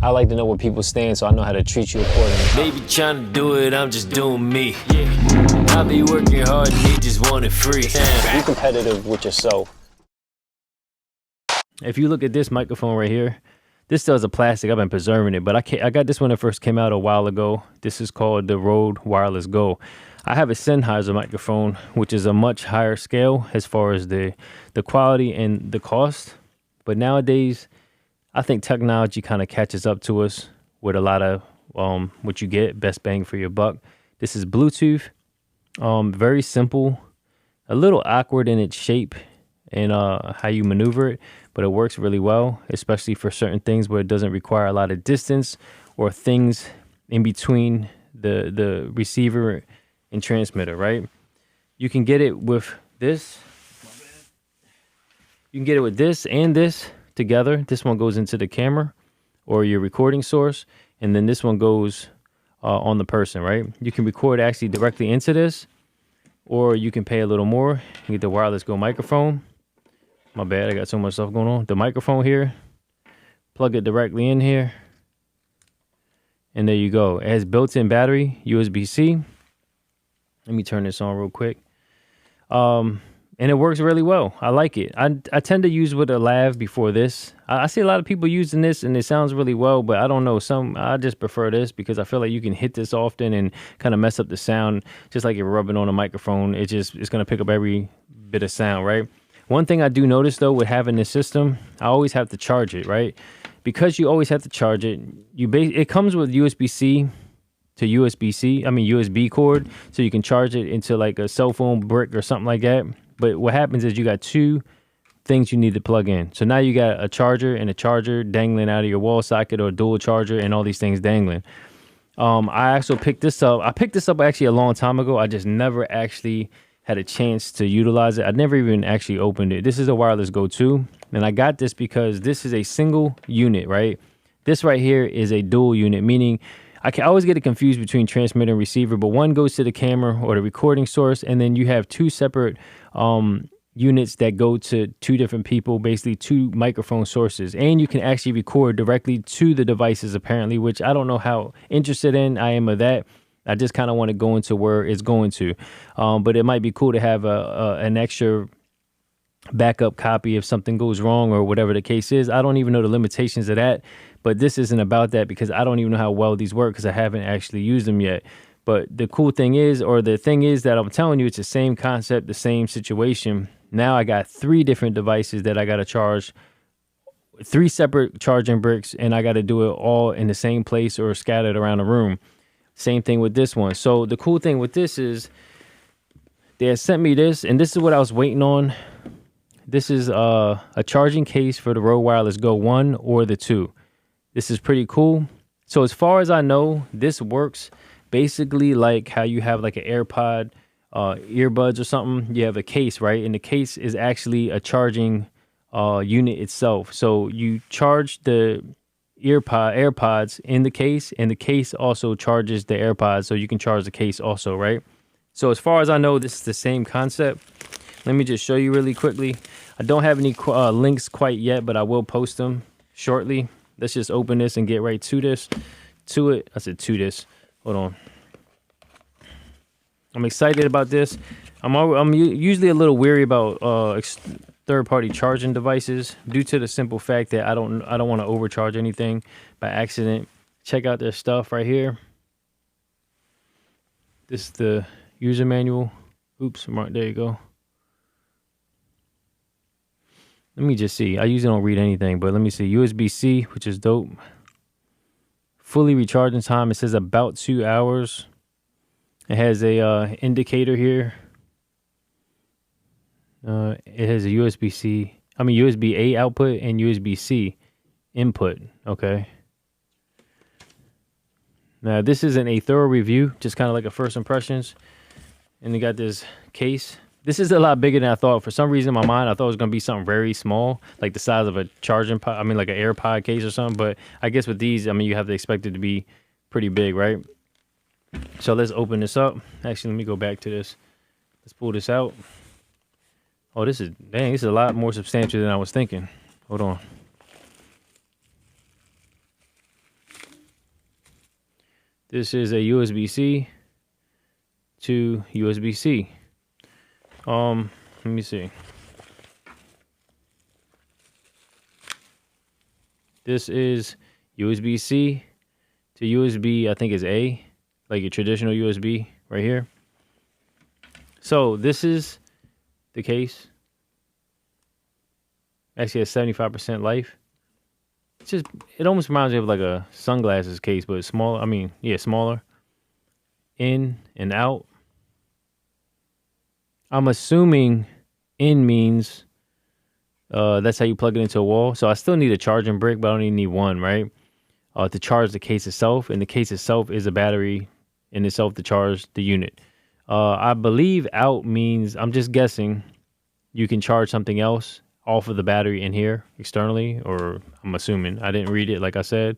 I like to know where people stand so I know how to treat you accordingly. They be trying to do it, I'm just doing me. I be working hard and they just want it free. Be competitive with yourself. If you look at this microphone right here, this still has a plastic. I've been preserving it, but I got this when it first came out a while ago. This is called the Rode Wireless Go. I have a Sennheiser microphone, which is a much higher scale as far as the quality and the cost. But nowadays, I think technology kind of catches up to us with a lot of what you get, best bang for your buck. This is Bluetooth, very simple, a little awkward in its shape and how you maneuver it, but it works really well, especially for certain things where it doesn't require a lot of distance or things in between the receiver and transmitter, right? You can get it with this. You can get it with this and this together. This one goes into the camera or your recording source, and then this one goes on the person, right? You can record actually directly into this, or you can pay a little more and get the Wireless Go microphone. My bad, I got so much stuff going on. The microphone here, plug it directly in here, and there you go. It has built-in battery, USB-C. Let me turn this on real quick. And it works really well. I like it. I tend to use with a lav before this. I see a lot of people using this and it sounds really well, but I don't know. I just prefer this because I feel like you can hit this often and kind of mess up the sound, just like you're rubbing on a microphone. It's going to pick up every bit of sound, right? One thing I do notice though with having this system, I always have to charge it, right? Because you always have to charge it. It comes with USB-C to USB cord, so you can charge it into like a cell phone brick or something like that. But what happens is you got two things you need to plug in. So now you got a charger and a charger dangling out of your wall socket, or a dual charger and all these things dangling. I also picked this up. I picked this up actually a long time ago. I just never actually had a chance to utilize it. I never even actually opened it. This is a Wireless Go 2, and I got this because this is a single unit, right? This right here is a dual unit, meaning I can always get it confused between transmitter and receiver, but one goes to the camera or the recording source, and then you have two separate units that go to two different people, basically two microphone sources. And you can actually record directly to the devices, apparently, which I don't know how interested in I am of that. I just kind of want to go into where it's going to. But it might be cool to have an extra backup copy if something goes wrong or whatever the case is. I don't even know the limitations of that, but this isn't about that because I don't even know how well these work because I haven't actually used them yet. But the cool thing is, or the thing is that I'm telling you, it's the same concept, the same situation. Now I got 3 different devices that I got to charge, 3 separate charging bricks, and I got to do it all in the same place or scattered around the room. Same thing with this one. So the cool thing with this is they had sent me this, and this is what I was waiting on. This is a charging case for the Rode Wireless Go 1 or the 2. This is pretty cool. So as far as I know, this works basically like how you have like an AirPod, earbuds or something. You have a case, right? And the case is actually a charging unit itself. So you charge the AirPods in the case, and the case also charges the AirPods, so you can charge the case also, right? So as far as I know, this is the same concept. Let me just show you really quickly. I don't have any links quite yet, but I will post them shortly. Let's just open this and get right to it. I said to this. Hold on. I'm excited about this. I'm usually a little weary about third-party charging devices due to the simple fact that I don't want to overcharge anything by accident. Check out their stuff right here. This is the user manual. Oops, there you go. Let me just see. I usually don't read anything, but let me see. USB-C, which is dope. Fully recharging time. It says about 2 hours. It has a indicator here. It has a USB-A output and USB-C input. Okay. Now this isn't a thorough review, just kind of like a first impressions. And they got this case. This is a lot bigger than I thought. For some reason in my mind, I thought it was going to be something very small, like the size of a charging pod. Like an AirPod case or something. But I guess with these, you have to expect it to be pretty big, right? So let's open this up. Actually, let me go back to this. Let's pull this out. Oh, this is a lot more substantial than I was thinking. Hold on. This is a USB-C to USB-C. Let me see. This is USB-C to USB, I think is A, like a traditional USB right here. So this is the case. Actually has 75% life. It's just, it almost reminds me of like a sunglasses case, but smaller. I mean, yeah, smaller. In and out. I'm assuming in means that's how you plug it into a wall. So I still need a charging brick, but I only need one, right? To charge the case itself. And the case itself is a battery in itself to charge the unit. I believe out means, I'm just guessing, you can charge something else off of the battery in here externally, or I'm assuming. I didn't read it, like I said.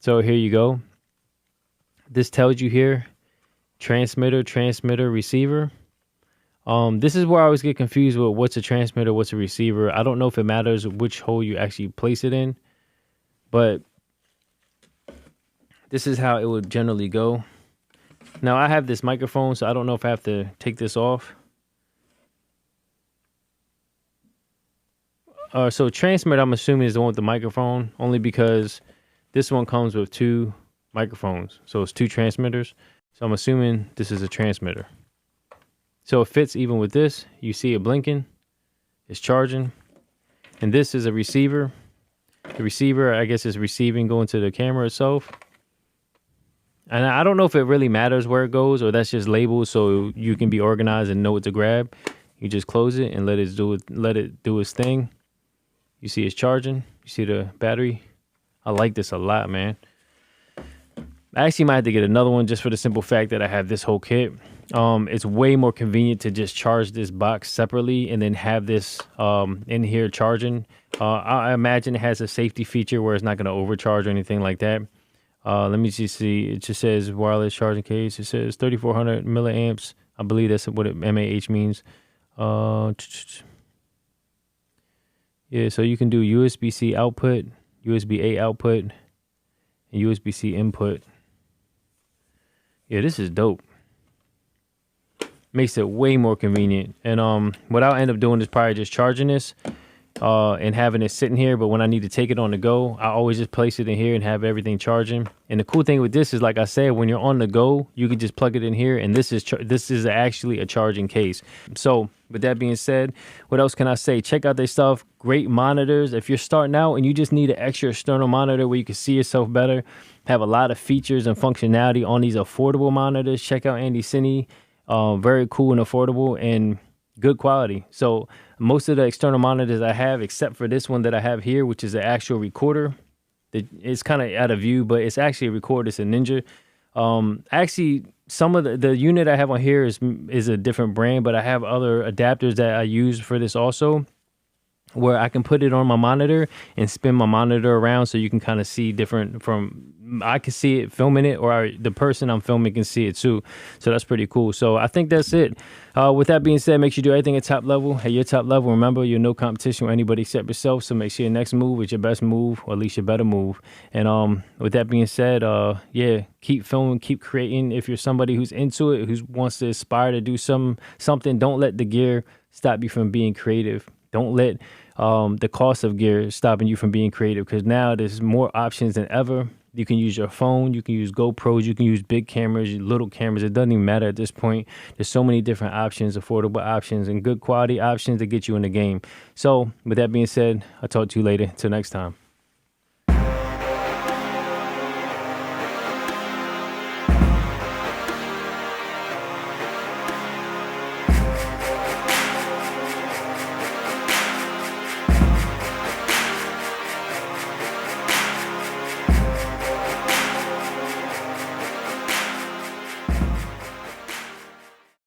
So here you go. This tells you here, transmitter, receiver. This is where I always get confused with what's a transmitter, what's a receiver. I don't know if it matters which hole you actually place it in, but this is how it would generally go. Now I have this microphone, so I don't know if I have to take this off. So transmitter, I'm assuming, is the one with the microphone, only because this one comes with two microphones. So it's two transmitters. So I'm assuming this is a transmitter. So it fits even with this. You see it blinking. It's charging. And this is a receiver. The receiver, I guess, is receiving going to the camera itself. And I don't know if it really matters where it goes, or that's just labeled so you can be organized and know what to grab. You just close it and let it do its thing. You see it's charging. You see the battery. I like this a lot, man. I actually might have to get another one just for the simple fact that I have this whole kit. It's way more convenient to just charge this box separately and then have this in here charging. I imagine it has a safety feature where it's not going to overcharge or anything like that. Let me just see. It just says wireless charging case. It says 3,400 milliamps. I believe that's what MAH means. Yeah, so you can do USB-C output, USB-A output, and USB-C input. Yeah, this is dope. Makes it way more convenient. And what I'll end up doing is probably just charging this and having it sitting here. But when I need to take it on the go, I always just place it in here and have everything charging. And the cool thing with this is, like I said, when you're on the go, you can just plug it in here. And this is actually a charging case. So with that being said, what else can I say? Check out their stuff. Great monitors. If you're starting out and you just need an extra external monitor where you can see yourself better, have a lot of features and functionality on these affordable monitors, check out Andy Cine. Very cool and affordable and good quality. So most of the external monitors I have, except for this one that I have here, which is an actual recorder. It's kind of out of view, but it's actually a recorder. It's a Ninja. Actually, some of the unit I have on here is a different brand, but I have other adapters that I use for this also, where I can put it on my monitor and spin my monitor around so you can kind of see different from, I can see it filming it, or the person I'm filming can see it too. So that's pretty cool. So I think that's it. With that being said, make sure you do everything at top level. At your top level, remember, you're no competition with anybody except yourself. So make sure your next move is your best move, or at least your better move. And with that being said, yeah, keep filming, keep creating. If you're somebody who's into it, who wants to aspire to do something, don't let the gear stop you from being creative. Don't let the cost of gear stopping you from being creative, because now there's more options than ever. You can use your phone, you can use GoPros, you can use big cameras, little cameras. It doesn't even matter at this point. There's so many different options, affordable options, and good quality options to get you in the game. So with that being said, I'll talk to you later. Till next time.